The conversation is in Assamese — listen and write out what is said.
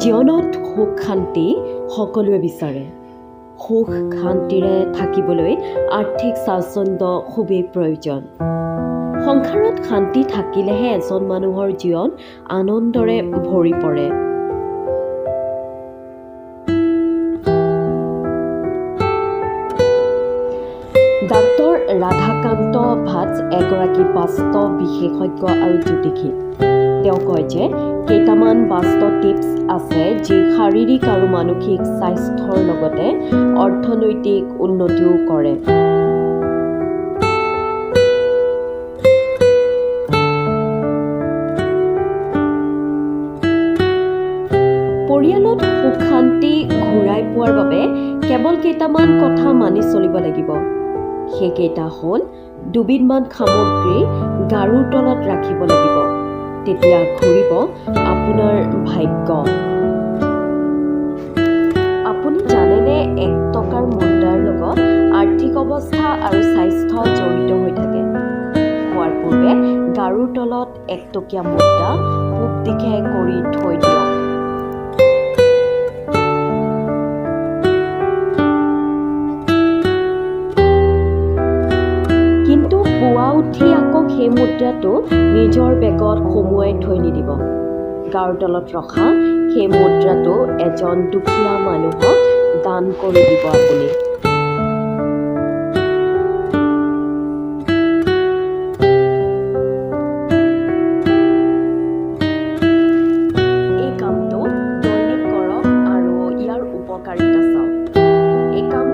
জীৱনত সুখ শান্তি সকলোৱে বিচাৰে। সুখ শান্তিৰে থাকিবলৈ আৰ্থিক স্বাচ্ছন্দ্য খুবেই প্ৰয়োজন। সংসাৰত শান্তি থাকিলেহে এজন মানুহৰ জীৱন আনন্দৰে ভৰি পৰে। ডাক্তৰ ৰাধাকান্ত ভাট্ট এগৰাকী বাস্তৱ বিশেষজ্ঞ আৰু জ্যোতিষী। তেওঁ কয় যে কেইটামান বাস্তৱ টিপছ আছে যি শাৰীৰিক আৰু মানসিক স্বাস্থ্যৰ লগতে অৰ্থনৈতিক উন্নতিও কৰে। পৰিয়ালত সুখ শান্তি ঘূৰাই পোৱাৰ বাবে কেৱল কেইটামান কথা মানি চলিব লাগিব। সেইকেইটা হ'ল দুবিধমান সামগ্ৰী গাৰুৰ তলত ৰাখিব লাগিব, তেতিয়া ঘূৰিব আপোনাৰ ভাগ্য। আপুনি জানেনে 1 টকাৰ মুদ্ৰাৰ লগত আৰ্থিক অৱস্থা আৰু স্বাস্থ্য জড়িত হৈ থাকে। খোৱাৰ পূৰ্বে গাৰুৰ তলত 1 টকীয়া মুদ্ৰা পূব দিশে কৰি থৈ দিয়ক। কিন্তু পুৱা উঠি আকৌ সেই মুদ্ৰাটো নিজৰ বেগত সুমুৱাই থৈ নিদিব। গাৰুৰ তলত ৰখা সেই মুদ্ৰাটো এজন দুখীয়া মানুহক দান কৰি দিব আপুনি। এই কামটো দৈনিক কৰক আৰু ইয়াৰ উপকাৰিতা চাওক। এই কাম